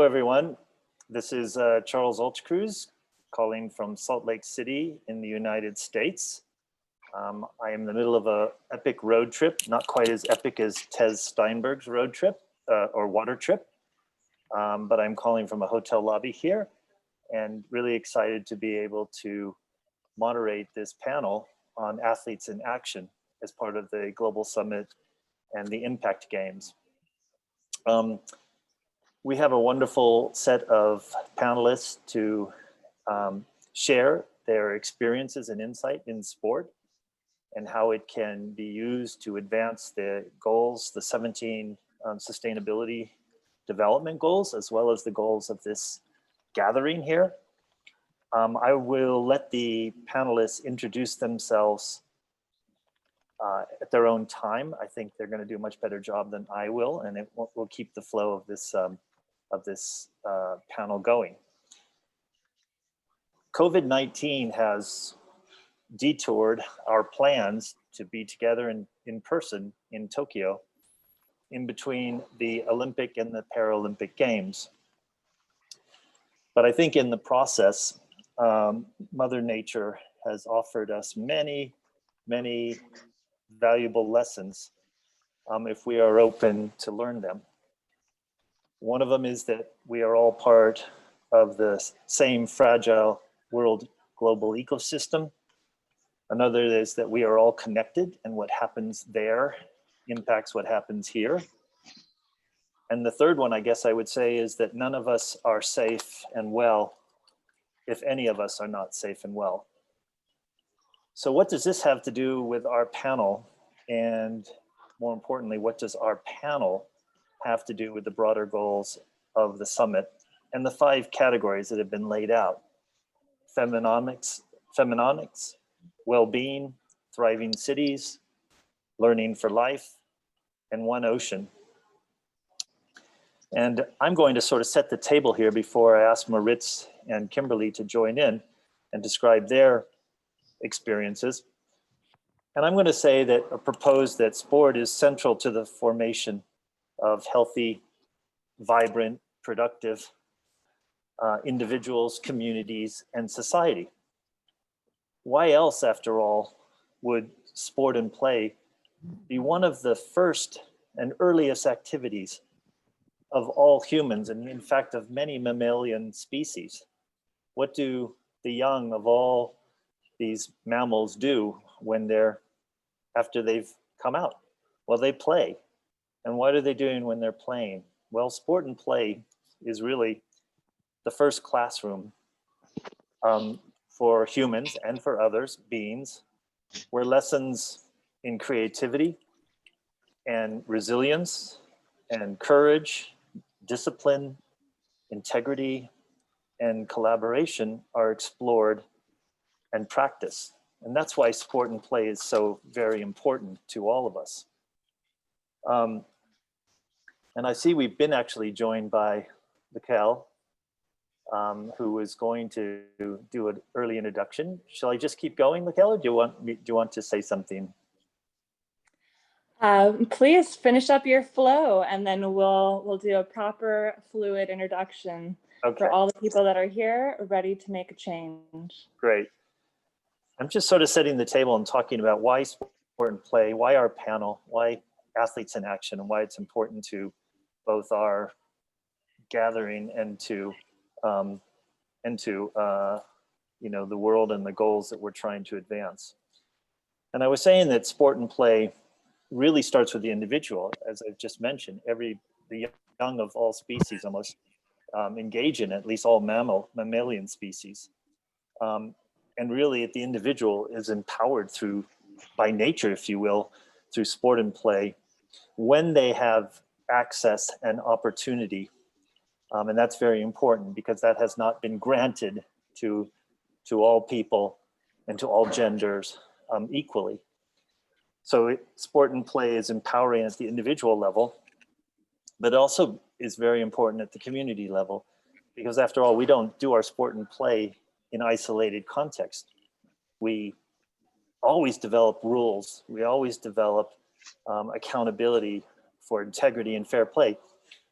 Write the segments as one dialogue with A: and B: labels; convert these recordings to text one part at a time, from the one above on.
A: Everyone. This is Charles Altekruse calling from Salt Lake City in the United States. I am in the middle of an epic road trip, not quite as epic as Tez Steinberg's road trip or water trip, but I'm calling from a hotel lobby here and really excited to be able to moderate this panel on athletes in action as part of the Global Summit and the Impact Games. We have a wonderful set of panelists to share their experiences and insight in sport and how it can be used to advance the goals, the 17 sustainability development goals, as well as the goals of this gathering here. I will let the panelists introduce themselves at their own time. I think they're going to do a much better job than I will, and it will keep the flow of this panel going. COVID-19 has detoured our plans to be together in person in Tokyo in between the Olympic and the Paralympic Games. But I think in the process, Mother Nature has offered us many, many valuable lessons if we are open to learn them. One of them is that we are all part of the same fragile world global ecosystem. Another is that we are all connected, and what happens there impacts what happens here. And the third one, I guess I would say, is that none of us are safe and well if any of us are not safe and well. So what does this have to do with our panel? And more importantly, what does our panel have to do with the broader goals of the summit and the 5 categories that have been laid out? Feminomics, well-being, thriving cities, learning for life, and one ocean. And I'm going to sort of set the table here before I ask Moritz and Kimberly to join in and describe their experiences. And I'm going to say that, or propose that sport is central to the formation of healthy, vibrant, productive individuals, communities, and society. Why else, after all, would sport and play be one of the first and earliest activities of all humans, and in fact of many mammalian species? What do the young of all these mammals do when after they've come out? Well, they play. And what are they doing when they're playing? Well, sport and play is really the first classroom for humans and for others, beings, where lessons in creativity and resilience and courage, discipline, integrity, and collaboration are explored and practiced. And that's why sport and play is so very important to all of us. And I see we've been actually joined by Mikkel, who is going to do an early introduction. Shall I just keep going, Mikkel, or do you want to say something?
B: Please finish up your flow, and then we'll do a proper fluid introduction for all the people that are here ready to make a change.
A: Great. I'm just sort of setting the table and talking about why sport and play, why our panel, why athletes in action, and why it's important to both our gathering and to the world and the goals that we're trying to advance. And I was saying that sport and play really starts with the individual, as I've just mentioned. The young of all species almost engage in it, at least all mammalian species. And really, the individual is empowered by nature, if you will, through sport and play, when they have access and opportunity. And that's very important, because that has not been granted to all people and to all genders equally. So sport and play is empowering at the individual level, but also is very important at the community level, because after all, we don't do our sport and play in isolated context. We always develop rules. We always develop accountability for integrity and fair play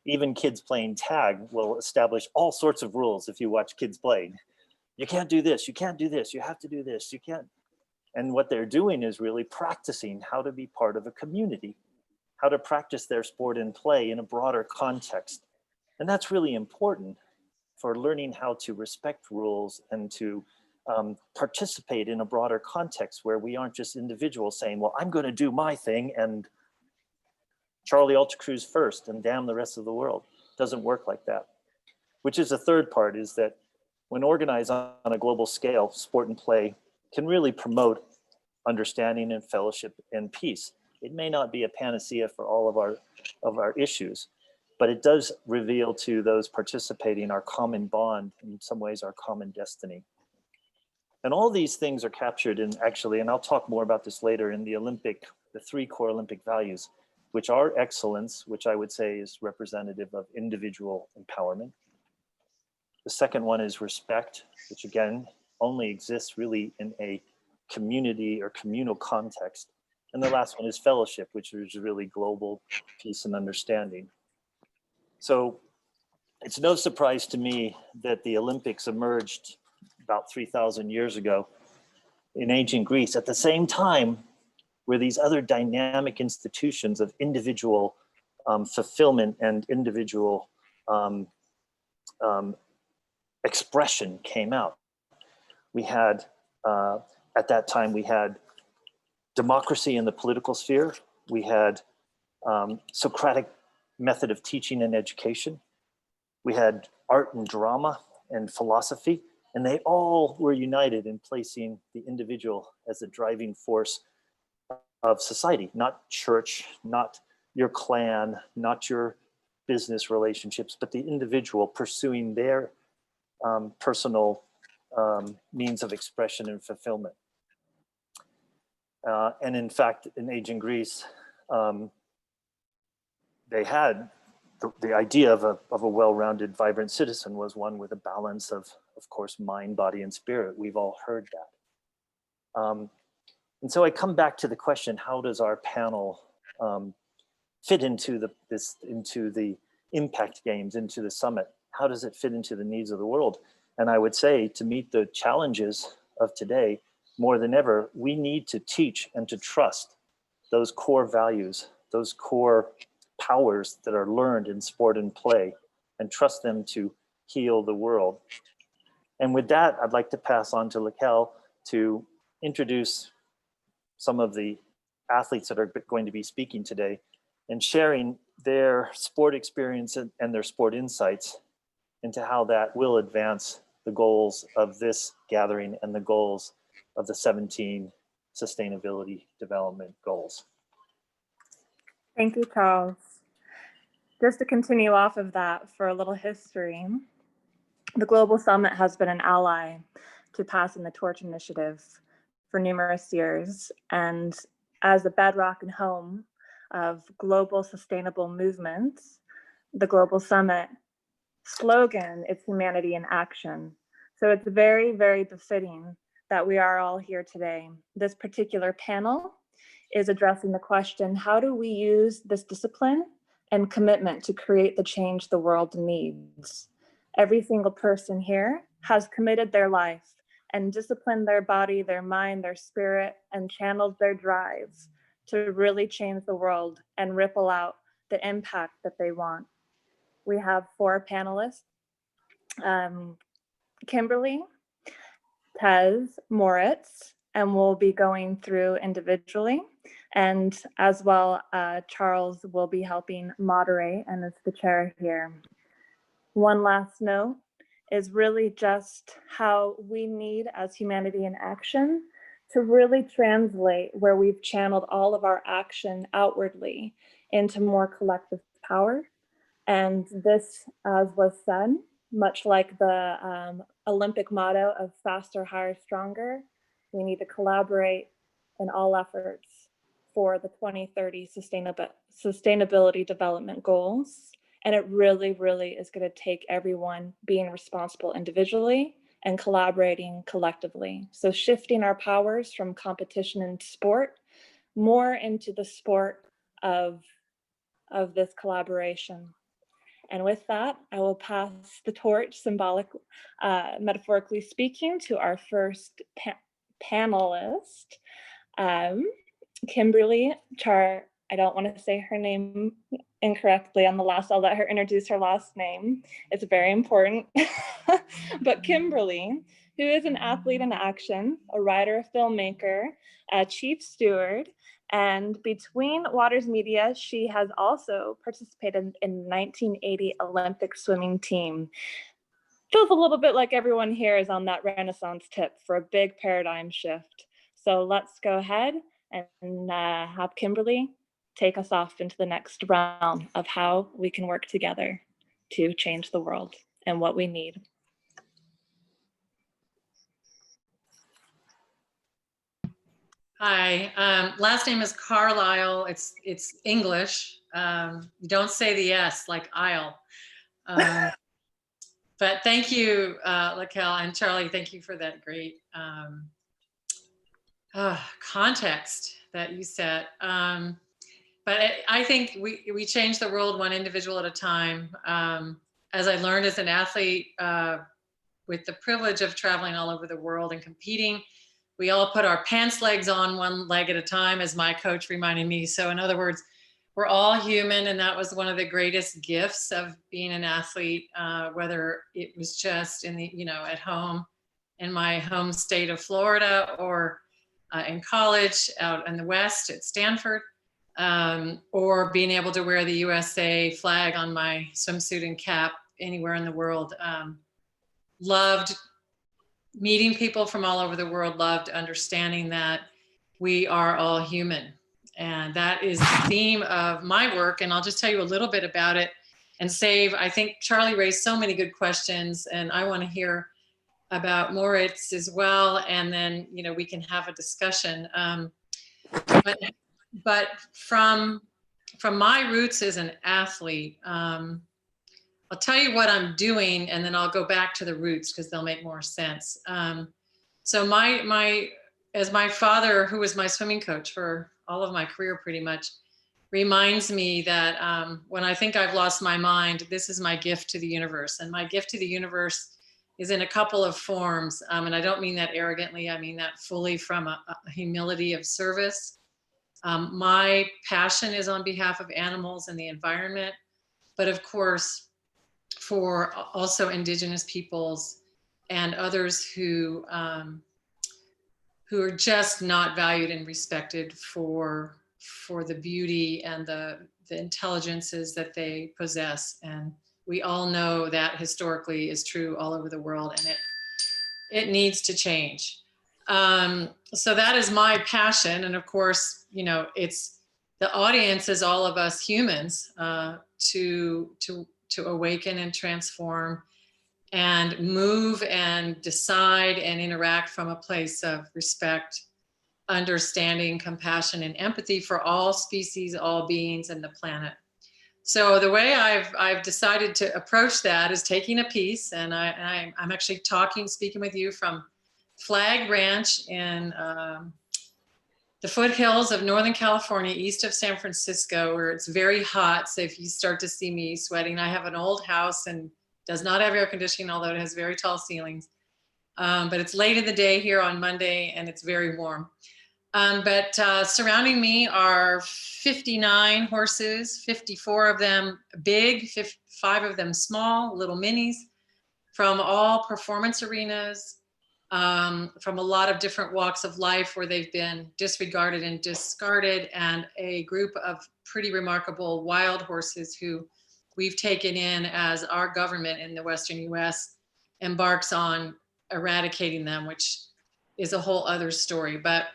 A: Even kids playing tag will establish all sorts of rules if you watch kids playing. You can't do this, you can't do this, you have to do this, you can't. And what they're doing is really practicing how to be part of a community, how to practice their sport and play in a broader context. And that's really important for learning how to respect rules and to participate in a broader context where we aren't just individuals saying, well, I'm going to do my thing and Charlie Altekruse first and damn the rest of the world. It doesn't work like that. Which is the third part, is that when organized on a global scale, sport and play can really promote understanding and fellowship and peace. It may not be a panacea for all of our issues, but it does reveal to those participating our common bond, in some ways our common destiny. And all these things are captured in, actually, and I'll talk more about this later, in the 3 core Olympic values, which are excellence, which I would say is representative of individual empowerment. The second one is respect, which again, only exists really in a community or communal context. And the last one is fellowship, which is really global peace and understanding. So it's no surprise to me that the Olympics emerged about 3,000 years ago in ancient Greece at the same time where these other dynamic institutions of individual fulfillment and individual expression came out. We had, at that time, we had democracy in the political sphere. We had Socratic method of teaching and education. We had art and drama and philosophy, and they all were united in placing the individual as the driving force of society, not church, not your clan, not your business relationships, but the individual pursuing their personal means of expression and fulfillment. And in fact, in ancient Greece, they had the idea of a well-rounded, vibrant citizen was one with a balance of course, mind, body, and spirit. We've all heard that. And so I come back to the question: how does our panel fit into the impact games, into the summit? How does it fit into the needs of the world? And I would say, to meet the challenges of today, more than ever, we need to teach and to trust those core values, those core powers that are learned in sport and play, and trust them to heal the world. And with that, I'd like to pass on to Laquelle to introduce some of the athletes that are going to be speaking today and sharing their sport experience and their sport insights into how that will advance the goals of this gathering and the goals of the 17 Sustainability Development Goals.
B: Thank you, Charles. Just to continue off of that for a little history, the Global Summit has been an ally to Passing the Torch initiative for numerous years, and as a bedrock and home of global sustainable movements, the Global Summit slogan is humanity in action. So it's very, very befitting that we are all here today. This particular panel is addressing the question: how do we use this discipline and commitment to create the change the world needs? Every single person here has committed their life and disciplined their body, their mind, their spirit, and channeled their drives to really change the world and ripple out the impact that they want. We have 4 panelists: Kimberly, Tez, Moritz, and we'll be going through individually. And as well, Charles will be helping moderate and is the chair here. One last note is really just how we need, as Humanity in Action, to really translate where we've channeled all of our action outwardly into more collective power. And this, as was said, much like the Olympic motto of faster, higher, stronger, we need to collaborate in all efforts for the 2030 Sustainability Development Goals. And it really, really is going to take everyone being responsible individually and collaborating collectively. So shifting our powers from competition and sport more into the sport of this collaboration. And with that, I will pass the torch, metaphorically speaking, to our first panelist, Kimberly I don't want to say her name incorrectly on the last. I'll let her introduce her last name. It's very important. But Kimberly, who is an athlete in action, a writer, a filmmaker, a chief steward, and between Waters Media, she has also participated in the 1980 Olympic swimming team. Feels a little bit like everyone here is on that Renaissance tip for a big paradigm shift. So let's go ahead and have Kimberly take us off into the next realm of how we can work together to change the world and what we need.
C: Hi, last name is Carlisle. It's English. You don't say the S like aisle. But thank you, Laquelle and Charlie. Thank you for that great context that you set. But I think we change the world one individual at a time. As I learned as an athlete, with the privilege of traveling all over the world and competing, we all put our pants legs on one leg at a time, as my coach reminded me. So in other words, we're all human, and that was one of the greatest gifts of being an athlete, whether it was just in the, at home in my home state of Florida, or in college out in the West at Stanford. Or being able to wear the USA flag on my swimsuit and cap anywhere in the world. Loved meeting people from all over the world, loved understanding that we are all human. And that is the theme of my work. And I'll just tell you a little bit about it and I think Charlie raised so many good questions, and I want to hear about Moritz as well. And then, we can have a discussion. But from my roots as an athlete, I'll tell you what I'm doing, and then I'll go back to the roots because they'll make more sense. So as my father, who was my swimming coach for all of my career pretty much, reminds me that when I think I've lost my mind, this is my gift to the universe. And my gift to the universe is in a couple of forms. And I don't mean that arrogantly, I mean that fully from a humility of service. My passion is on behalf of animals and the environment, but of course, for also Indigenous peoples and others who are just not valued and respected for the beauty and the intelligences that they possess. And we all know that historically is true all over the world, and it needs to change. So that is my passion. And of course, it's the audience is all of us humans to awaken and transform and move and decide and interact from a place of respect, understanding, compassion, and empathy for all species, all beings, and the planet. So the way I've decided to approach that is taking a piece, and I'm actually speaking with you from Flag Ranch in the foothills of Northern California, east of San Francisco, where it's very hot. So if you start to see me sweating, I have an old house and does not have air conditioning, although it has very tall ceilings. But it's late in the day here on Monday, and it's very warm. But surrounding me are 59 horses, 54 of them big, 5 of them small, little minis, from all performance arenas, from a lot of different walks of life where they've been disregarded and discarded, and a group of pretty remarkable wild horses who we've taken in as our government in the Western US embarks on eradicating them, which is a whole other story. But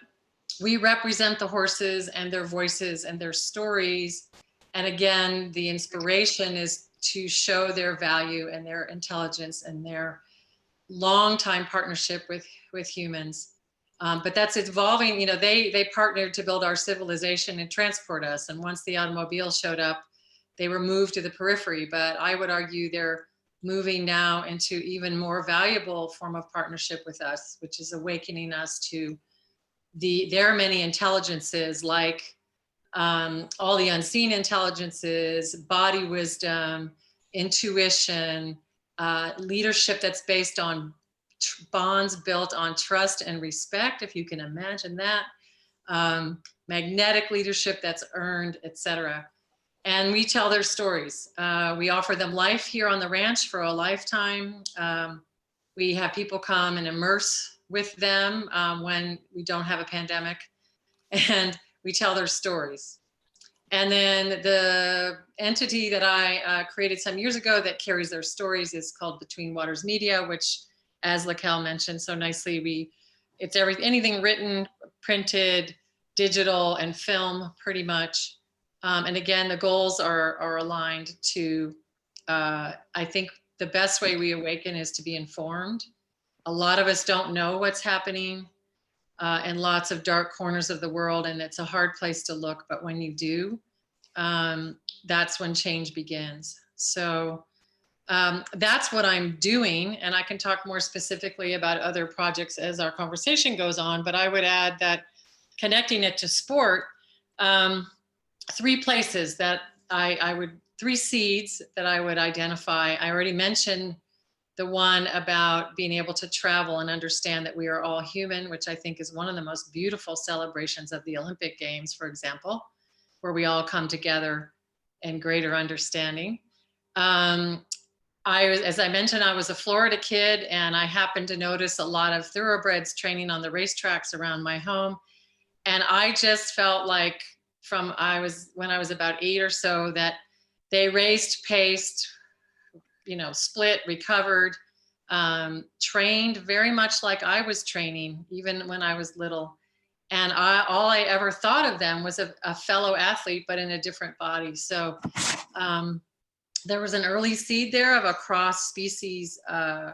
C: we represent the horses and their voices and their stories. And again, the inspiration is to show their value and their intelligence and their long-time partnership with humans. But that's evolving. They partnered to build our civilization and transport us. And once the automobile showed up, they were moved to the periphery. But I would argue they're moving now into even more valuable form of partnership with us, which is awakening us to their many intelligences, like all the unseen intelligences, body wisdom, intuition, leadership that's based on bonds built on trust and respect, if you can imagine that, magnetic leadership that's earned, etc. And we tell their stories. We offer them life here on the ranch for a lifetime. We have people come and immerse with them when we don't have a pandemic, and we tell their stories. And then the entity that I created some years ago that carries their stories is called Between Waters Media, which, as Laquelle mentioned so nicely, it's anything written, printed, digital, and film, pretty much. And again, the goals are aligned to, I think the best way we awaken is to be informed. A lot of us don't know what's happening in lots of dark corners of the world, and it's a hard place to look, but when you do, that's when change begins. So that's what I'm doing, and I can talk more specifically about other projects as our conversation goes on, but I would add that connecting it to sport, three places that three seeds that I would identify. I already mentioned the one about being able to travel and understand that we are all human, which I think is one of the most beautiful celebrations of the Olympic Games, for example, where we all come together in greater understanding. As I mentioned, I was a Florida kid, and I happened to notice a lot of thoroughbreds training on the racetracks around my home. And I just felt like when I was about 8 or so, that they raced, paced, split, recovered, trained very much like I was training, even when I was little. And all I ever thought of them was a fellow athlete, but in a different body. So there was an early seed there of a cross species. I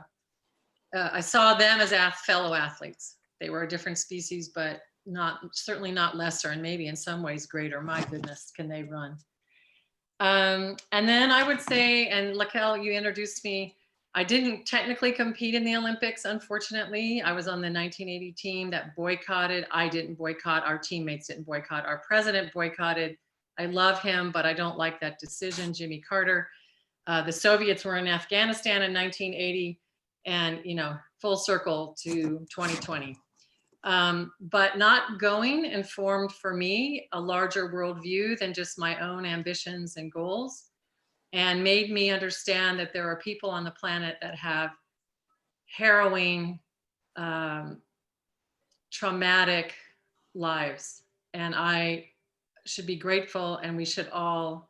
C: saw them as fellow athletes. They were a different species, but certainly not lesser, and maybe in some ways greater. My goodness, can they run? And then I would say, and Laquelle, you introduced me, I didn't technically compete in the Olympics, unfortunately. I was on the 1980 team that boycotted. I didn't boycott. Our teammates didn't boycott. Our president boycotted. I love him, but I don't like that decision, Jimmy Carter. The Soviets were in Afghanistan in 1980, and full circle to 2020. But not going informed for me a larger worldview than just my own ambitions and goals, and made me understand that there are people on the planet that have harrowing, traumatic lives. And I should be grateful, and we should all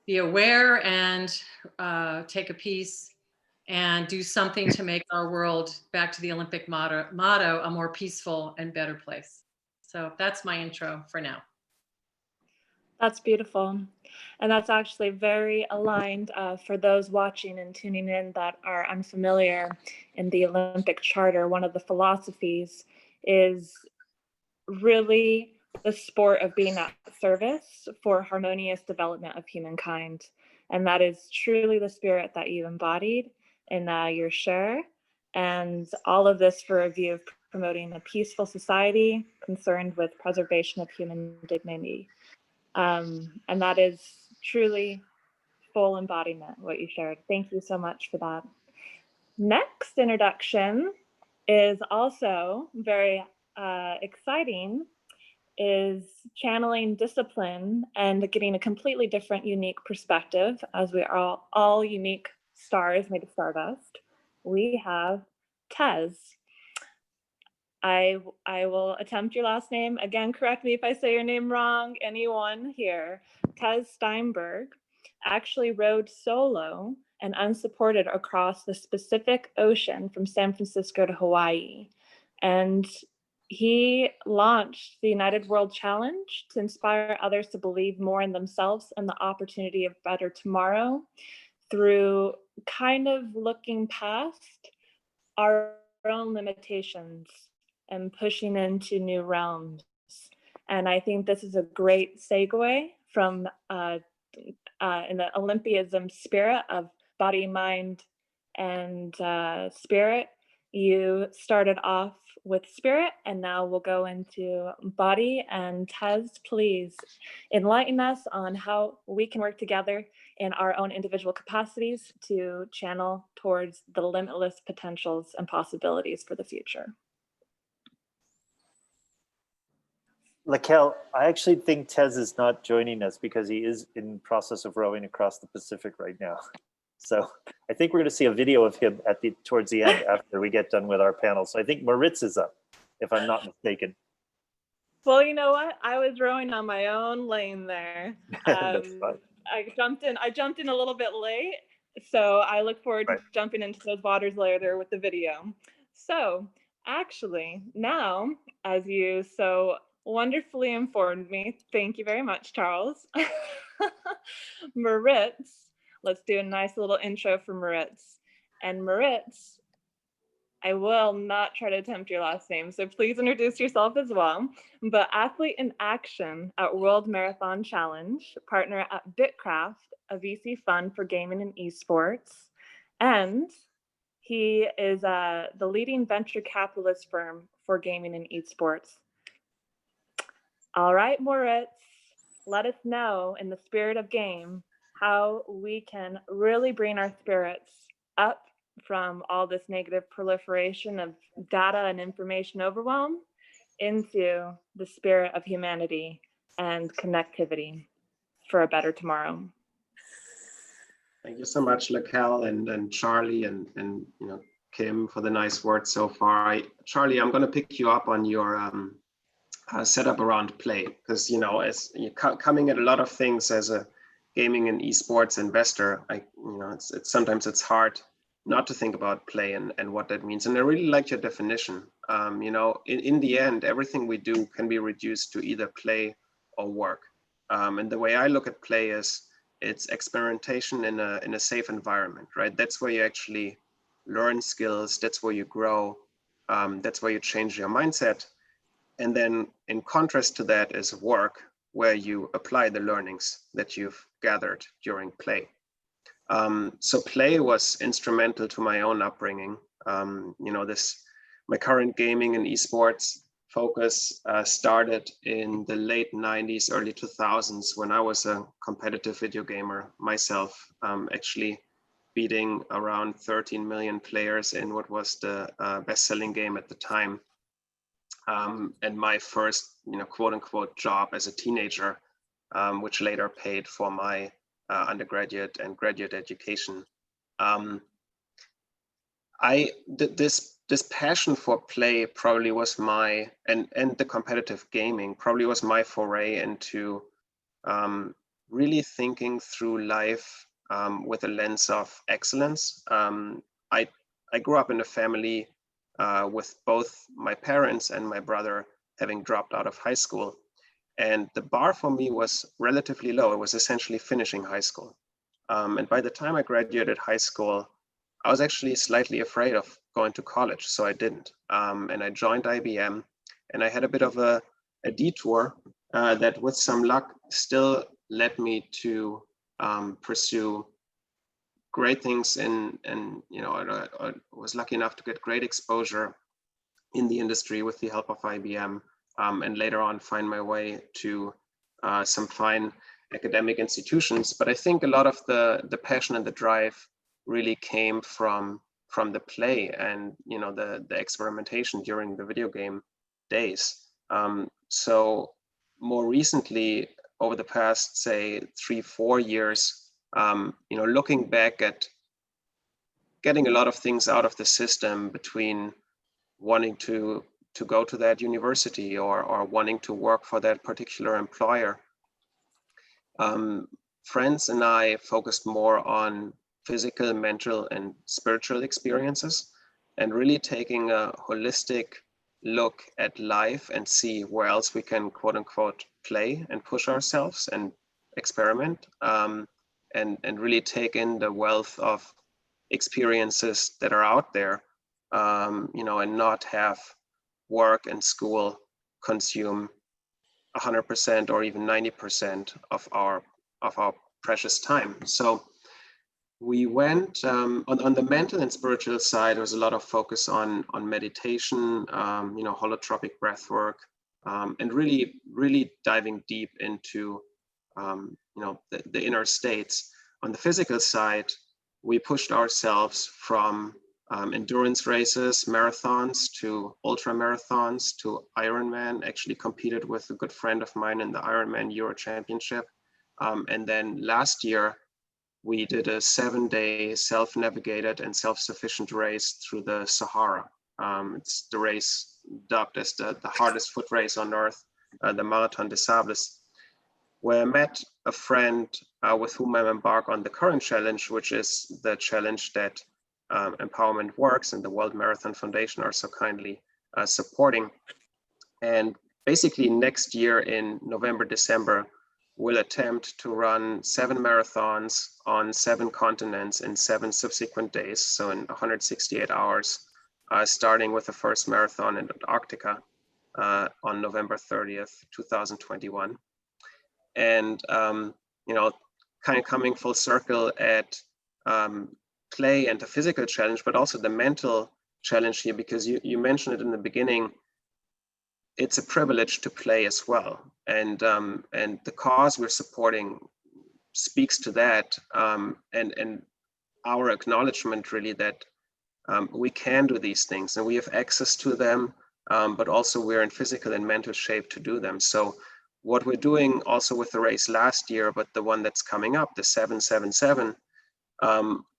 C: be aware and take a piece and do something to make our world, back to the Olympic motto, a more peaceful and better place. So that's my intro for now.
B: That's beautiful. And that's actually very aligned for those watching and tuning in that are unfamiliar. In the Olympic Charter, one of the philosophies is really the sport of being at service for harmonious development of humankind. And that is truly the spirit that you embodied in your share. And all of this for a view of promoting a peaceful society concerned with preservation of human dignity. And that is truly full embodiment, what you shared. Thank you so much for that. Next introduction is also very exciting, is channeling discipline and getting a completely different, unique perspective, as we are all unique stars made of stardust. We have Tez. I will attempt your last name. Again, correct me if I say your name wrong, anyone here. Tez Steinberg actually rode solo and unsupported across the Pacific Ocean from San Francisco to Hawaii. And he launched the United World Challenge to inspire others to believe more in themselves and the opportunity of better tomorrow through kind of looking past our own limitations and pushing into new realms. And I think this is a great segue from in the Olympianism spirit of body, mind, and spirit. You started off with spirit, and now we'll go into body. And Tez, please enlighten us on how we can work together in our own individual capacities to channel towards the limitless potentials and possibilities for the future.
A: Laquelle, I actually think Tez is not joining us because he is in process of rowing across the Pacific right now. So I think we're going to see a video of him towards the end after we get done with our panel. So I think Moritz is up, if I'm not mistaken.
B: Well, you know what? I was rowing on my own lane there.
A: That's fine.
B: I jumped in a little bit late, so I look forward to jumping into those waters later with the video. So actually, now, as you so wonderfully informed me, thank you very much, Charles. Moritz, let's do a nice little intro for Moritz. And Moritz, I will not try to attempt your last name, so please introduce yourself as well. But athlete in action at World Marathon Challenge, partner at BITKRAFT, a VC fund for gaming and esports. And he is the leading venture capitalist firm for gaming and esports. All right, Moritz, let us know in the spirit of game how we can really bring our spirits up from all this negative proliferation of data and information overwhelm into the spirit of humanity and connectivity for a better tomorrow.
D: Thank you so much, Laquelle and Charlie and you know, Kim, for the nice words so far. Charlie, I'm going to pick you up on your setup around play, because you know, as you're coming at a lot of things as a gaming and esports investor, you know, it's sometimes it's hard not to think about play and what that means. And I really like your definition. You know, in the end, everything we do can be reduced to either play or work. And the way I look at play is it's experimentation in a safe environment, right? That's where you actually learn skills. That's where you grow. That's where you change your mindset. And then in contrast to that is work, where you apply the learnings that you've gathered during play. So play was instrumental to my own upbringing. You know, my current gaming and esports focus started in the late 90s, early 2000s, when I was a competitive video gamer myself, actually beating around 13 million players in what was the best-selling game at the time. And my first, you know, quote unquote job as a teenager, which later paid for my undergraduate and graduate education. This passion for play probably was and the competitive gaming probably was my foray into really thinking through life with a lens of excellence. I grew up in a family with both my parents and my brother having dropped out of high school. And the bar for me was relatively low. It was essentially finishing high school. And by the time I graduated high school, I was actually slightly afraid of going to college, so I didn't. And I joined IBM, and I had a bit of a detour that with some luck still led me to pursue great things and you know, I was lucky enough to get great exposure in the industry with the help of IBM. And later on find my way to some fine academic institutions. But I think a lot of the passion and the drive really came from the play and, you know, the experimentation during the video game days. So more recently, over the past, say, 3-4 years, you know, looking back at getting a lot of things out of the system between wanting to go to that university or wanting to work for that particular employer. Friends and I focused more on physical, mental, and spiritual experiences, and really taking a holistic look at life and see where else we can, quote unquote, play and push ourselves and experiment, and really take in the wealth of experiences that are out there, you know, and not have work and school consume 100% or even 90% of our precious time. So we went on the mental and spiritual side. There was a lot of focus on meditation, you know, holotropic breath work, and really diving deep into you know, the inner states. on the physical side, we pushed ourselves from endurance races, marathons, to ultra marathons, to Ironman. Actually competed with a good friend of mine in the Ironman Euro Championship. And then last year, we did a 7-day self-navigated and self-sufficient race through the Sahara. It's the race dubbed as the hardest foot race on earth, the Marathon des Sables, where I met a friend with whom I embark on the current challenge, which is the challenge that Empowerment Works and the World Marathon Foundation are so kindly supporting. And basically next year in November, December, we'll attempt to run 7 marathons on 7 continents in 7 subsequent days, so in 168 hours, starting with the first marathon in Antarctica on November 30th, 2021. And, you know, kind of coming full circle at play and the physical challenge, but also the mental challenge here, because you mentioned it in the beginning, it's a privilege to play as well. And the cause we're supporting speaks to that, and our acknowledgement really that we can do these things and we have access to them, but also we're in physical and mental shape to do them. So what we're doing also with the race last year, but the one that's coming up, the 777,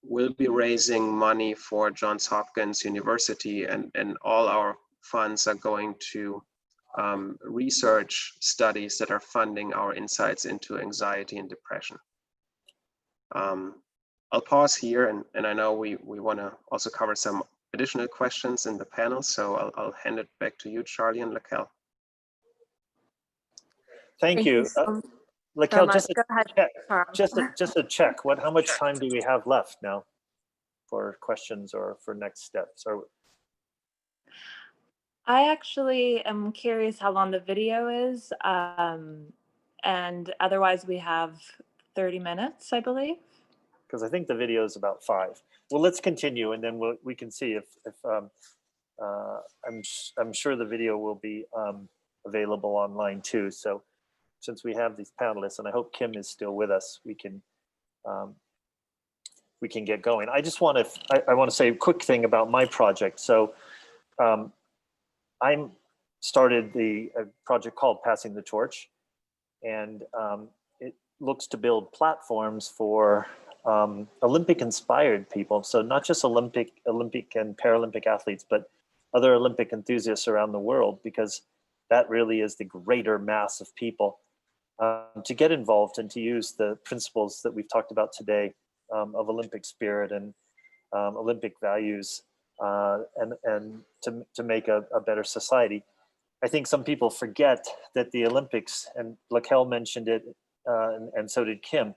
D: we'll be raising money for Johns Hopkins University, and all our funds are going to research studies that are funding our insights into anxiety and depression. I'll pause here, and I know we want to also cover some additional questions in the panel, so I'll hand it back to you, Charlie and Laquelle.
A: Thank you.
B: So
A: Laquelle,
B: much. Go ahead, Charles.
A: just a check. How much time do we have left now for questions or for next steps? Or
B: I actually am curious how long the video is, and otherwise we have 30 minutes, I believe.
A: because I think the video is about 5. Well, let's continue, and then we can see if I'm sure the video will be available online too. So since we have these panelists, and I hope Kim is still with us, we can get going. I just want to say a quick thing about my project. So I started a project called Passing the Torch, and it looks to build platforms for Olympic inspired people. So not just Olympic and Paralympic athletes, but other Olympic enthusiasts around the world, because that really is the greater mass of people to get involved and to use the principles that we've talked about today of Olympic spirit and Olympic values and to make a better society. I think some people forget that the Olympics, and Laquelle mentioned it, and so did Kim,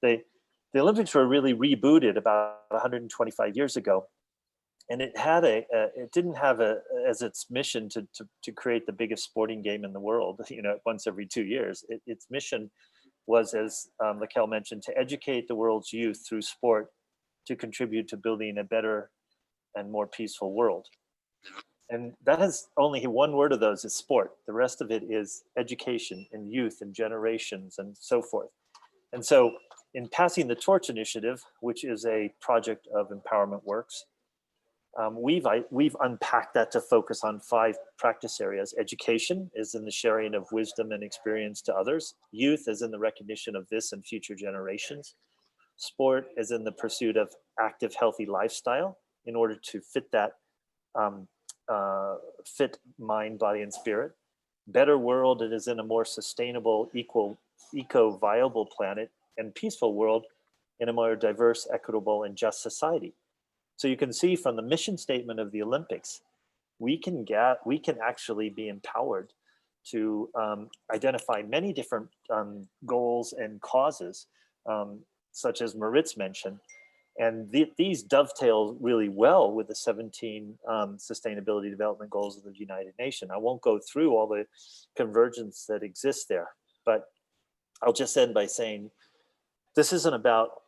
A: the Olympics were really rebooted about 125 years ago, and it didn't have as its mission to create the biggest sporting game in the world, once every 2 years. Its mission was, as Laquelle mentioned, to educate the world's youth through sport to contribute to building a better and more peaceful world. And that has only one word of those is sport. The rest of it is education and youth and generations and so forth. And so in Passing the Torch Initiative, which is a project of Empowerment Works, we've unpacked that to focus on 5 practice areas. Education is in the sharing of wisdom and experience to others. Youth is in the recognition of this and future generations. Sport is in the pursuit of active, healthy lifestyle in order to fit that fit mind, body, and spirit. Better world, it is in a more sustainable, eco-viable planet, and peaceful world in a more diverse, equitable, and just society. So you can see from the mission statement of the Olympics, we can actually be empowered to identify many different goals and causes, such as Moritz mentioned. And these dovetail really well with the 17 Sustainability Development Goals of the United Nations. I won't go through all the convergence that exists there, but I'll just end by saying this isn't about,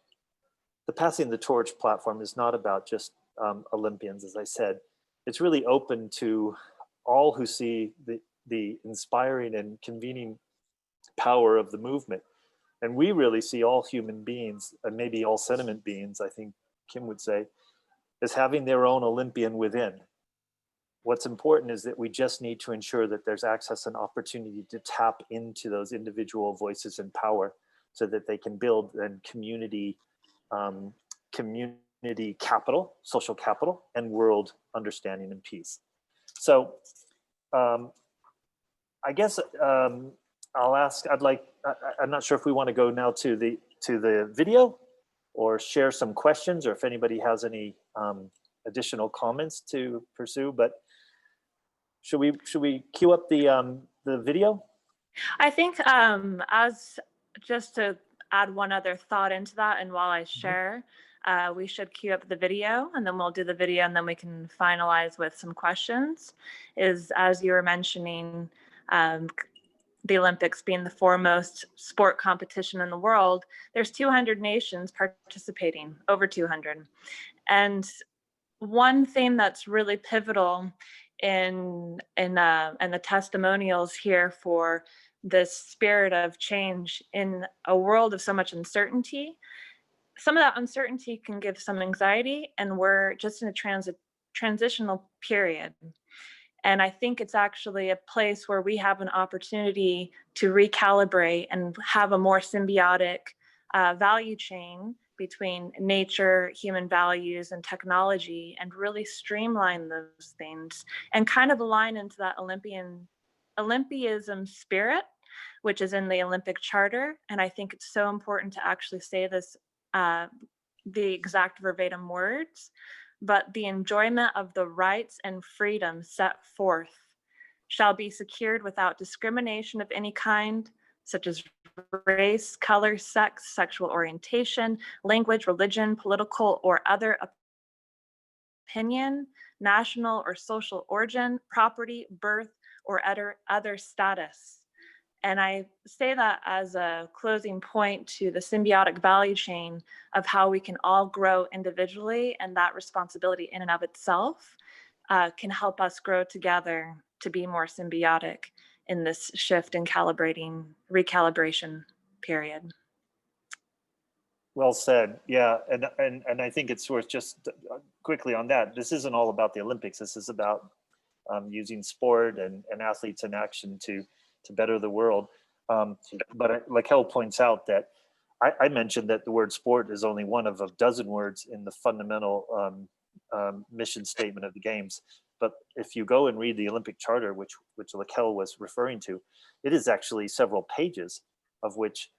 A: the Passing the Torch platform is not about just Olympians, as I said. It's really open to all who see the inspiring and convening power of the movement And we really see all human beings, and maybe all sentient beings, I think Kim would say, as having their own Olympian within. What's important is that we just need to ensure that there's access and opportunity to tap into those individual voices and power so that they can build then community capital, social capital, and world understanding and peace. So I guess I'll ask, I'm not sure if we want to go now to the video or share some questions, or if anybody has any additional comments to pursue, but should we queue up the video?
B: I think as just to add one other thought into that, and while I share, we should queue up the video, and then we'll do the video, and then we can finalize with some questions. Is, as you were mentioning, the Olympics being the foremost sport competition in the world, there's 200 nations participating, over 200. And one thing that's really pivotal in the testimonials here for this spirit of change in a world of so much uncertainty, some of that uncertainty can give some anxiety, and we're just in a transitional period. And I think it's actually a place where we have an opportunity to recalibrate and have a more symbiotic value chain between nature, human values, and technology, and really streamline those things and kind of align into that Olympianism spirit, which is in the Olympic Charter. And I think it's so important to actually say this, the exact verbatim words, but the enjoyment of the rights and freedoms set forth shall be secured without discrimination of any kind, such as race, color, sex, sexual orientation, language, religion, political or other opinion, national or social origin, property, birth, or other status. And I say that as a closing point to the symbiotic value chain of how we can all grow individually, and that responsibility in and of itself can help us grow together to be more symbiotic in this shift and recalibration period.
A: Well said. Yeah, and I think it's worth just quickly on that. This isn't all about the Olympics. This is about using sport and athletes in action to better the world. But like Hel points out, that I mentioned that the word sport is only one of a dozen words in the fundamental mission statement of the games. But if you go and read the Olympic Charter, which Laquelle was referring to, it is actually several pages of which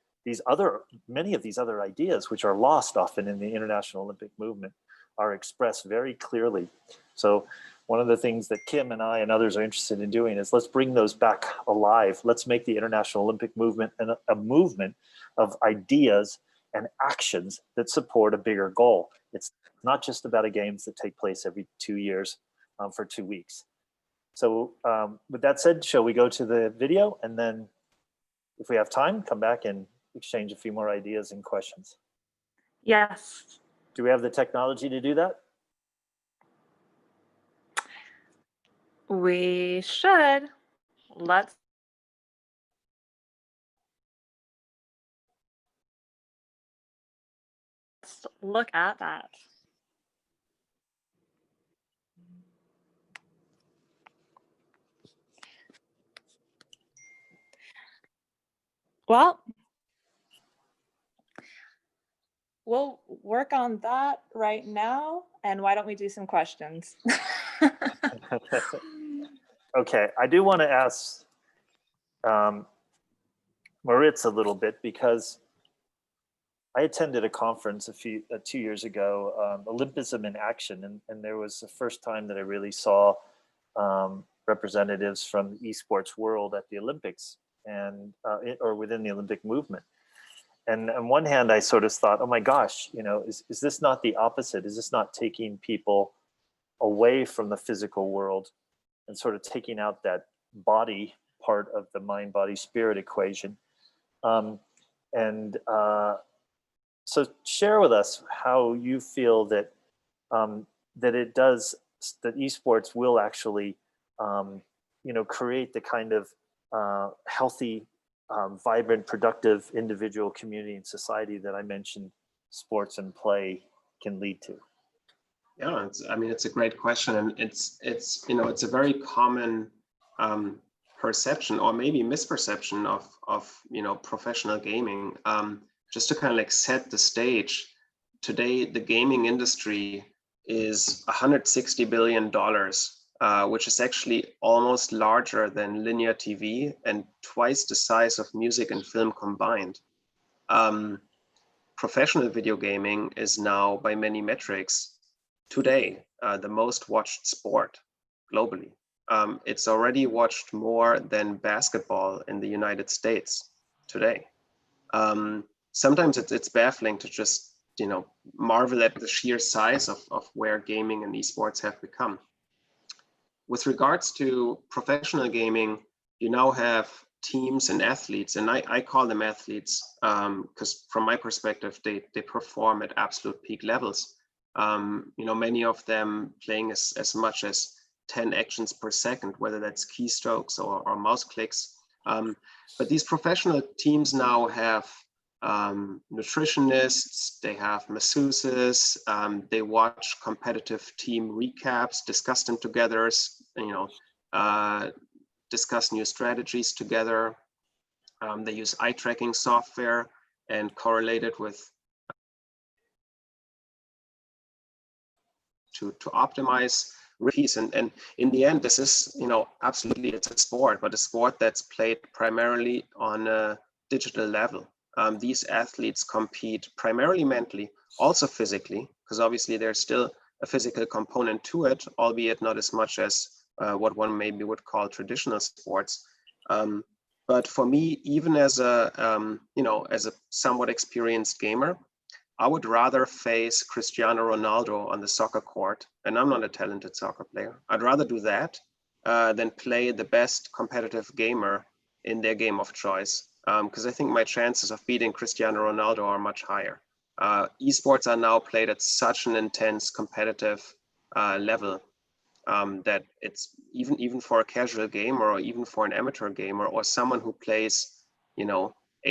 A: many of these other ideas, which are lost often in the international Olympic movement, are expressed very clearly. So one of the things that Kim and I and others are interested in doing is let's bring those back alive. Let's make the International Olympic movement a movement of ideas and actions that support a bigger goal. It's not just about a games that take place every 2 years for 2 weeks. So with that said, shall we go to the video, and then if we have time, come back and exchange a few more ideas and questions?
B: Yes.
A: Do we have the technology to do that?
B: We should. Let's look at that. Well, we'll work on that right now. And why don't we do some questions?
A: Okay, I do want to ask Moritz a little bit, because I attended a conference 2 years ago, Olympism in Action, and there was the first time that I really saw representatives from the esports world at the Olympics or within the Olympic movement. And on one hand, I sort of thought, oh my gosh, is this not the opposite? Is this not taking people away from the physical world and sort of taking out that body part of the mind, body, spirit equation? So share with us how you feel that that esports will actually, create the kind of healthy vibrant, productive individual, community, and society that I mentioned sports and play can lead to?
D: Yeah, I mean, it's a great question, and it's it's a very common perception or maybe misperception of professional gaming. Just to kind of like set the stage, today the gaming industry is $160 billion, which is actually almost larger than linear TV and twice the size of music and film combined. Professional video gaming is now, by many metrics, today the most watched sport globally. It's already watched more than basketball in the United States today. Sometimes it's baffling to just marvel at the sheer size of where gaming and esports have become. With regards to professional gaming, you now have teams and athletes, and I call them athletes because from my perspective, they perform at absolute peak levels. Many of them playing as much as 10 actions per second, whether that's keystrokes or mouse clicks. But these professional teams now have nutritionists, they have masseuses, they watch competitive team recaps, discuss them together, discuss new strategies together. They use eye tracking software and correlate it with to optimize repeats. And in the end, this is, absolutely, it's a sport, but a sport that's played primarily on a digital level. These athletes compete primarily mentally, also physically, because obviously there's still a physical component to it, albeit not as much as what one maybe would call traditional sports. But for me, even as a somewhat experienced gamer, I would rather face Cristiano Ronaldo on the soccer court, and I'm not a talented soccer player. I'd rather do that than play the best competitive gamer in their game of choice, because I think my chances of beating Cristiano Ronaldo are much higher. Esports are now played at such an intense competitive level that it's even for a casual gamer or even for an amateur gamer or someone who plays 8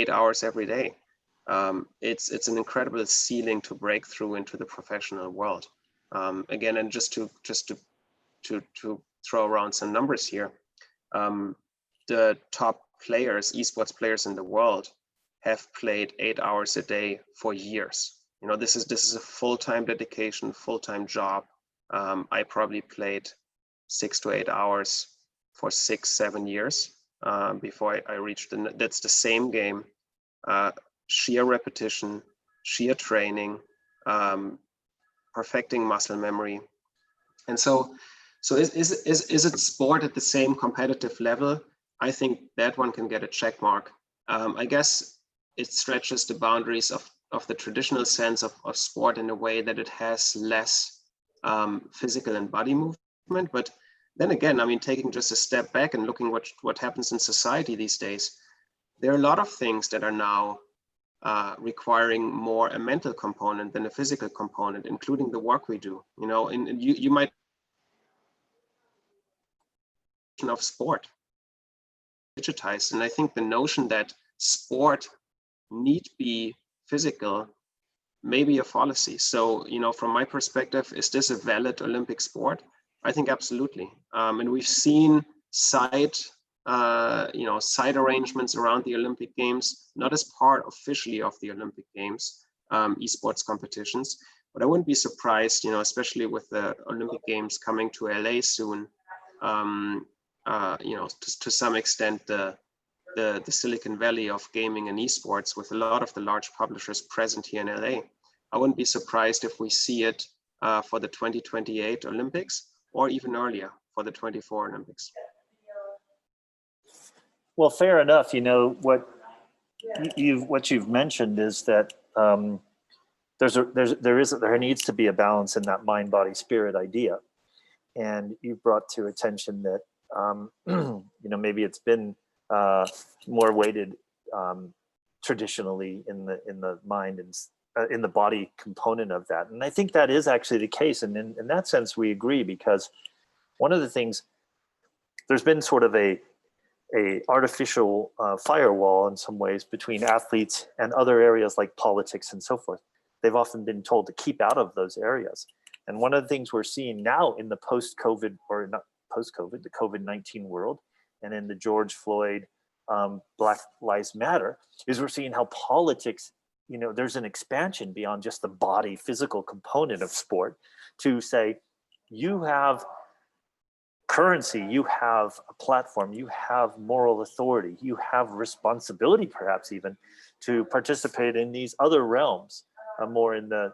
D: hours every day. It's an incredible ceiling to break through into the professional world. Again, and just to throw around some numbers here, the top players, esports players in the world, have played 8 hours a day for years. This is a full-time dedication, full-time job. I probably played 6 to 8 hours for 6-7 years before I reached that's the same game. Sheer repetition, sheer training, perfecting muscle memory. And so is it sport at the same competitive level? I think that one can get a check mark. I guess it stretches the boundaries of the traditional sense of sport in a way that it has less physical and body movement. But then again, taking just a step back and looking what happens in society these days, there are a lot of things that are now requiring more a mental component than a physical component, including the work we do. And you might of sport digitized, and I think the notion that sport need be physical may be a fallacy. So from my perspective, is this a valid Olympic sport? I think absolutely. And we've seen side arrangements around the Olympic Games, not as part officially of the Olympic Games, esports competitions, but I wouldn't be surprised, especially with the Olympic Games coming to LA soon, to some extent, the Silicon Valley of gaming and esports, with a lot of the large publishers present here in LA. I wouldn't be surprised if we see it for the 2028 Olympics, or even earlier for the 24 Olympics.
A: Well, fair enough. What you've mentioned is that there needs to be a balance in that mind, body, spirit idea, and you brought to attention that maybe it's been more weighted traditionally in the mind and in the body component of that, and I think that is actually the case. And in that sense, we agree, because one of the things, there's been sort of a a artificial firewall in some ways between athletes and other areas like politics and so forth. They've often been told to keep out of those areas. And one of the things we're seeing now in the post-COVID, or not post-COVID, the COVID-19 world, and in the George Floyd Black Lives Matter, is we're seeing how politics, you know, there's an expansion beyond just the body physical component of sport to say, you have currency, you have a platform, you have moral authority, you have responsibility, perhaps even, to participate in these other realms, more in the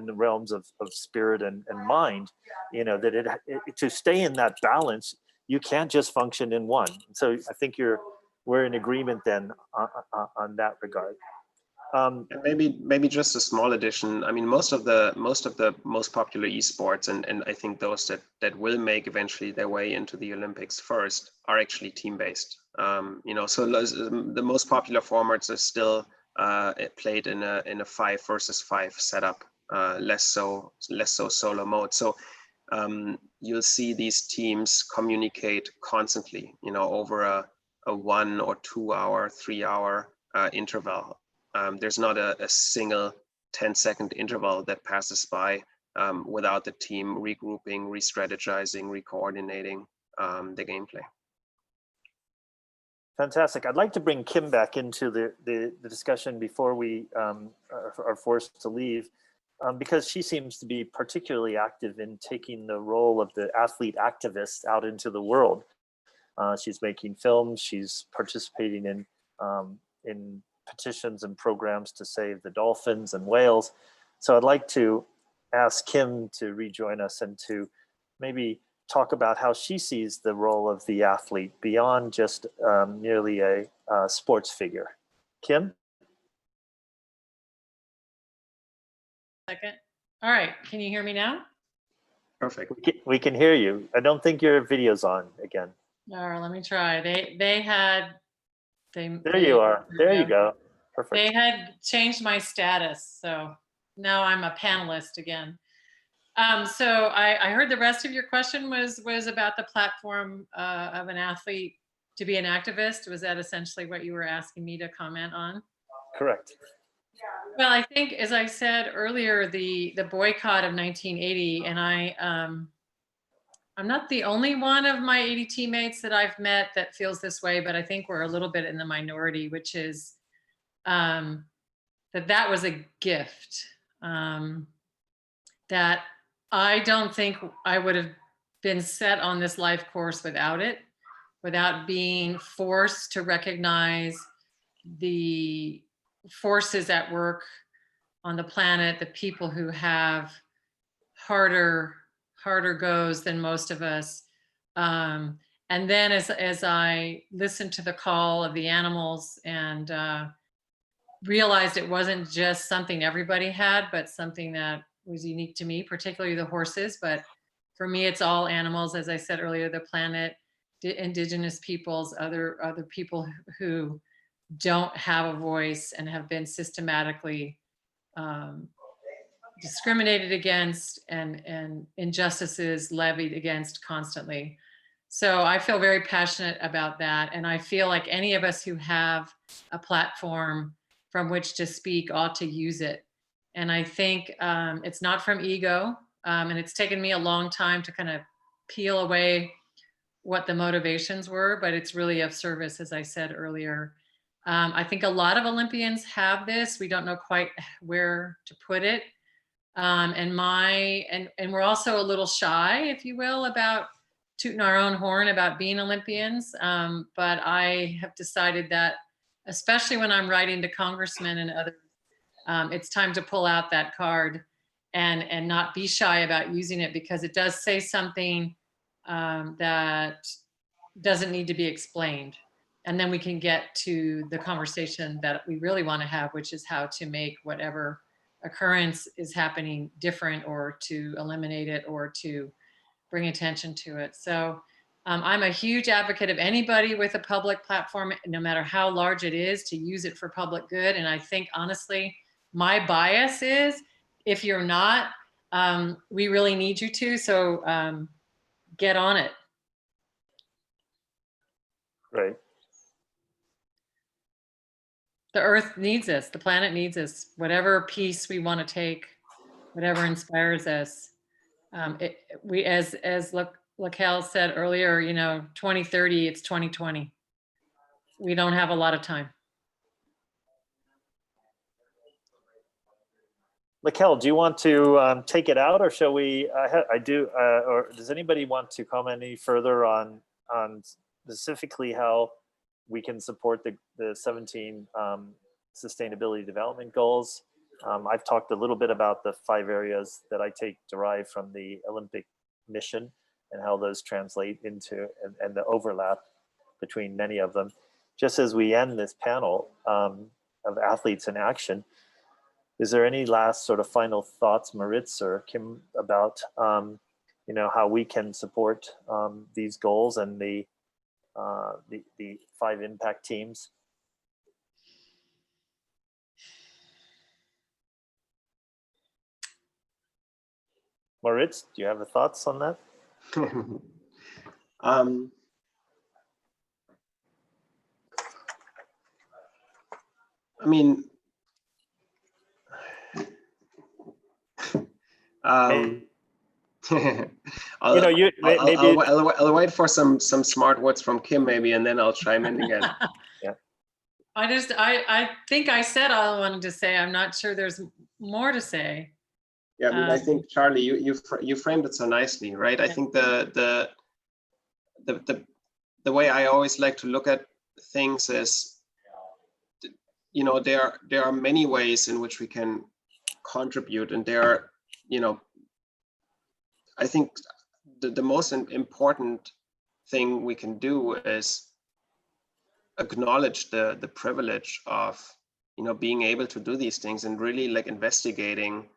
A: realms of spirit and mind. You know, that to stay in that balance, you can't just function in one. So I think we're in agreement then on that regard.
D: And maybe just a small addition. I mean, most of the most popular esports, and I think those that will make eventually their way into the Olympics first, are actually team-based. You know, so the most popular formats are still played in a 5 versus 5 setup, less so solo mode. So you'll see these teams communicate constantly, you know, over a 1 or 2 hour, 3 hour interval. There's not a single 10-second interval that passes by without the team regrouping, re-strategizing, re-coordinating the gameplay.
A: Fantastic. I'd like to bring Kim back into the discussion before we are forced to leave, because she seems to be particularly active in taking the role of the athlete activist out into the world. She's making films. She's participating in petitions and programs to save the dolphins and whales. So I'd like to ask Kim to rejoin us and to maybe talk about how she sees the role of the athlete beyond just merely a sports figure. Kim?
C: Second. All right, can you hear me now?
D: Perfect.
A: We can hear you. I don't think your video's on again.
C: All right, let me try.
A: There you are. There you go. Perfect.
C: They had changed my status, so now I'm a panelist again. So I heard the rest of your question was about the platform of an athlete to be an activist. Was that essentially what you were asking me to comment on?
A: Correct.
C: Well, I think, as I said earlier, the boycott of 1980, and I'm not the only one of my 80 teammates that I've met that feels this way, but I think we're a little bit in the minority, which is that was a gift, that I don't think I would have been set on this life course without it, without being forced to recognize the forces at work on the planet, the people who have harder goes than most of us. And then as I listened to the call of the animals and realized it wasn't just something everybody had, but something that was unique to me, particularly the horses. But for me, it's all animals, as I said earlier, the planet, indigenous peoples, other people who don't have a voice and have been systematically discriminated against and injustices levied against constantly. So I feel very passionate about that. And I feel like any of us who have a platform from which to speak ought to use it. And I think it's not from ego. And it's taken me a long time to kind of peel away what the motivations were, but it's really of service, as I said earlier. I think a lot of Olympians have this. We don't know quite where to put it. And we're also a little shy, if you will, about tooting our own horn about being Olympians. But I have decided that, especially when I'm writing to congressmen and others, it's time to pull out that card and not be shy about using it, because it does say something that doesn't need to be explained. And then we can get to the conversation that we really want to have, which is how to make whatever occurrence is happening different, or to eliminate it, or to bring attention to it. So I'm a huge advocate of anybody with a public platform, no matter how large it is, to use it for public good. And I think, honestly, my bias is, if you're not, we really need you to, so get on it.
A: Great.
C: The earth needs us, the planet needs us, whatever piece we want to take, whatever inspires us. We, as Laquelle said earlier, 2030, it's 2020. We don't have a lot of time.
A: Laquelle, do you want to take it out, or shall we? I do. Or does anybody want to comment any further on specifically how we can support the 17 sustainability development goals? I've talked a little bit about the 5 areas that I take derived from the Olympic mission and how those translate into and the overlap between many of them. Just as we end this panel of athletes in action, is there any last sort of final thoughts, Moritz or Kim, about how we can support these goals and the 5 impact teams? Moritz, do you have thoughts on that?
D: I mean, I'll wait for some smart words from Kim maybe, and then I'll chime in again.
A: Yeah.
C: I think I said all I wanted to say. I'm not sure there's more to say.
D: Yeah, I mean, I think Charlie, you framed it so nicely, right? I think the way I always like to look at things is, there are many ways in which we can contribute, and there are, I think the most important thing we can do is acknowledge the privilege of, being able to do these things, and really like investigating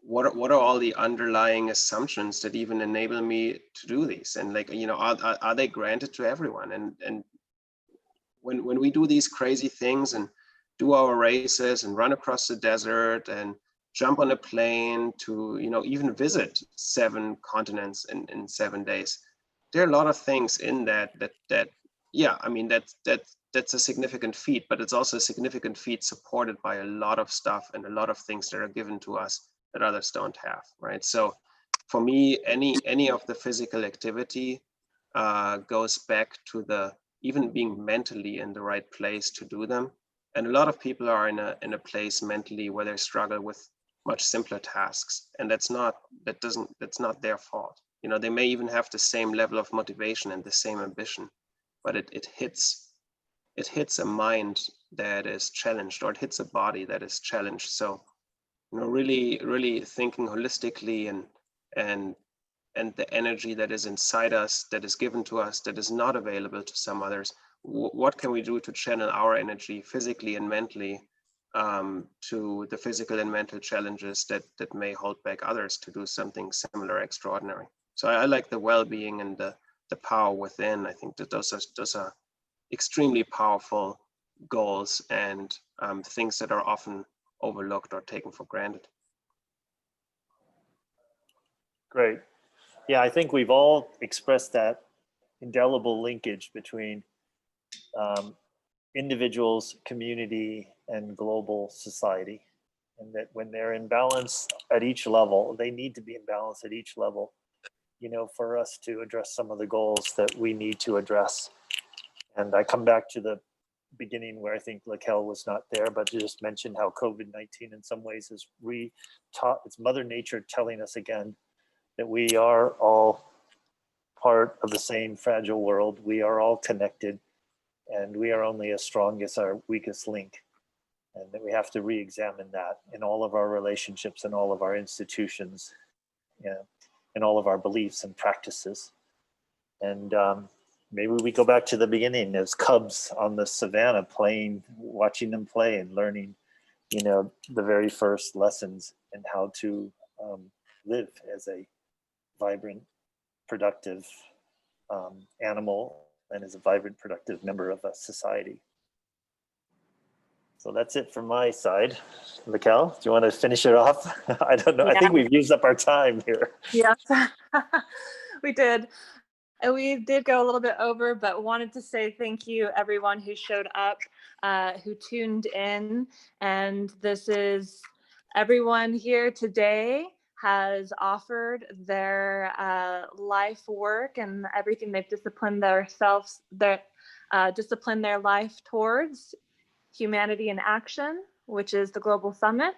D: what are all the underlying assumptions that even enable me to do these, and like, are they granted to everyone? And when we do these crazy things and do our races and run across the desert and jump on a plane to, even visit 7 continents in 7 days, there are a lot of things in that yeah, I mean, that's a significant feat, but it's also a significant feat supported by a lot of stuff and a lot of things that are given to us that others don't have, right? So for me, any of the physical activity goes back to even being mentally in the right place to do them. And a lot of people are in a place mentally where they struggle with much simpler tasks, and that's not their fault. They may even have the same level of motivation and the same ambition, but it hits a mind that is challenged, or it hits a body that is challenged. So really thinking holistically and the energy that is inside us, that is given to us, that is not available to some others. What can we do to channel our energy physically and mentally to the physical and mental challenges that may hold back others to do something similar, extraordinary? So I like the well-being and the power within. I think that those are extremely powerful goals and things that are often overlooked or taken for granted.
A: Great. Yeah, I think we've all expressed that indelible linkage between individuals, community, and global society. And that when they're in balance at each level, they need to be in balance at each level, for us to address some of the goals that we need to address. And I come back to the beginning where I think Laquelle was not there, but you just mentioned how COVID-19 in some ways is it's Mother Nature telling us again that we are all part of the same fragile world. We are all connected, and we are only as strong as our weakest link. And that we have to re-examine that in all of our relationships and all of our institutions, and all of our beliefs and practices. And maybe we go back to the beginning as cubs on the savannah watching them play and learning, the very first lessons in how to live as a vibrant, productive animal, and as a vibrant, productive member of a society. So that's it from my side. Laquelle, do you want to finish it off? I don't know. Yeah. I think we've used up our time here.
B: Yes, we did. We did go a little bit over, but wanted to say thank you everyone who showed up, who tuned in. And this is everyone here today has offered their life work and everything they've disciplined themselves, disciplined their life towards humanity in action, which is the Global Summit.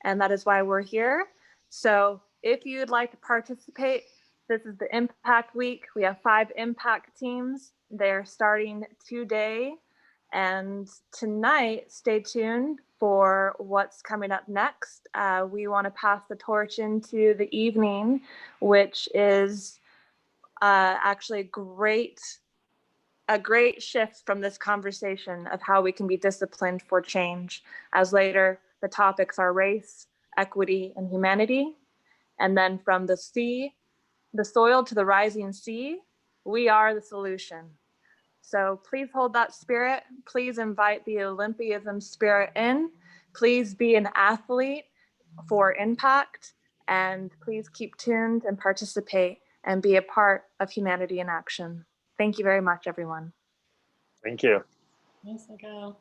B: And that is why we're here. So if you'd like to participate, this is the Impact Week. We have 5 impact teams. They're starting today. And tonight, stay tuned for what's coming up next. We want to pass the torch into the evening, which is actually a great shift from this conversation of how we can be disciplined for change, as later the topics are race, equity, and humanity. And then from the soil to the rising sea, we are the solution. So please hold that spirit. Please invite the Olympianism spirit in. Please be an athlete for impact. And please keep tuned and participate and be a part of humanity in action. Thank you very much, everyone.
A: Thank you.
C: Yes, I go.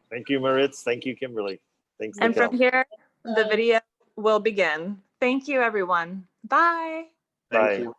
A: Thank you, Moritz. Thank you, Kimberly. Thanks,
B: And
A: Nicole.
B: from here, the video will begin. Thank you, everyone. Bye.
A: Bye.
D: Thank you.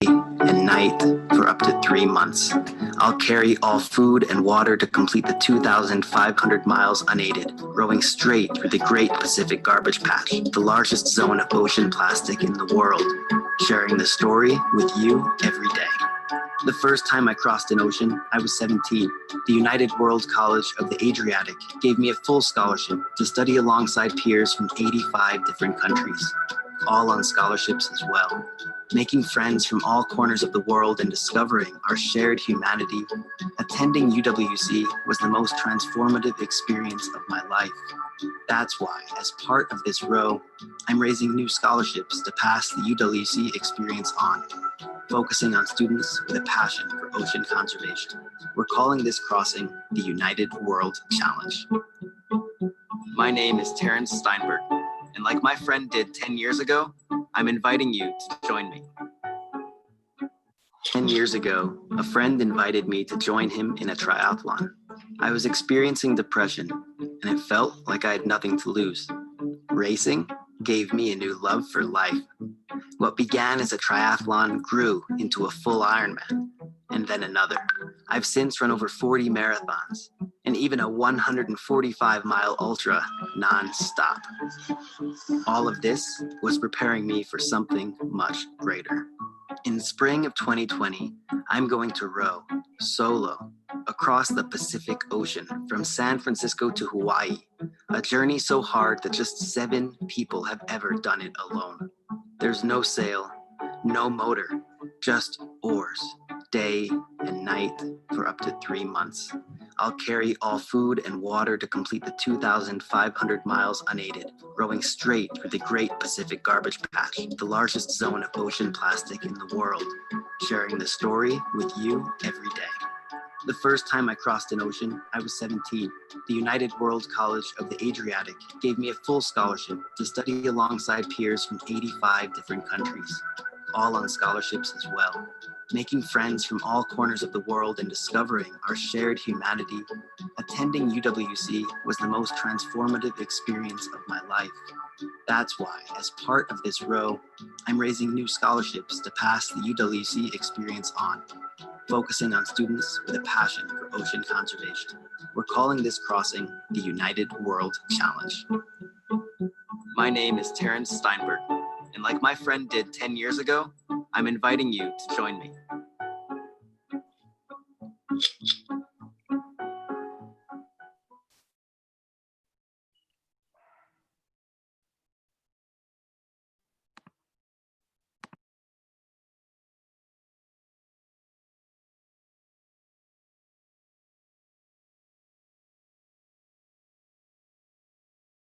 E: And night for up to 3 months. I'll carry all food and water to complete the 2,500 miles unaided, rowing straight through the Great Pacific Garbage Patch, the largest zone of ocean plastic in the world, sharing the story with you every day. The first time I crossed an ocean, I was 17. The United World College of the Adriatic gave me a full scholarship to study alongside peers from 85 different countries, all on scholarships as well. Making friends from all corners of the world and discovering our shared humanity, attending UWC was the most transformative experience of my life. That's why, as part of this row, I'm raising new scholarships to pass the UWC experience on, focusing on students with a passion for ocean conservation. We're calling this crossing the United World Challenge. My name is Terrence Steinberg, and like my friend did 10 years ago, I'm inviting you to join me. 10 years ago, a friend invited me to join him in a triathlon. I was experiencing depression, and it felt like I had nothing to lose. Racing gave me a new love for life. What began as a triathlon grew into a full Ironman, and then another. I've since run over 40 marathons, and even a 145-mile ultra non-stop. All of this was preparing me for something much greater. In spring of 2020, I'm going to row, solo, across the Pacific Ocean from San Francisco to Hawaii, a journey so hard that just 7 people have ever done it alone. There's no sail, no motor, just oars, day and night for up to 3 months. I'll carry all food and water to complete the 2,500 miles unaided, rowing straight through the Great Pacific Garbage Patch, the largest zone of ocean plastic in the world, sharing the story with you every day. The first time I crossed an ocean, I was 17. The United World College of the Adriatic gave me a full scholarship to study alongside peers from 85 different countries, all on scholarships as well. Making friends from all corners of the world and discovering our shared humanity, attending UWC was the most transformative experience of my life. That's why, as part of this row, I'm raising new scholarships to pass the UWC experience on, focusing on students with a passion for ocean conservation. We're calling this crossing the United World Challenge. My name is Terrence Steinberg, and like my friend did 10 years ago, I'm inviting you to join me.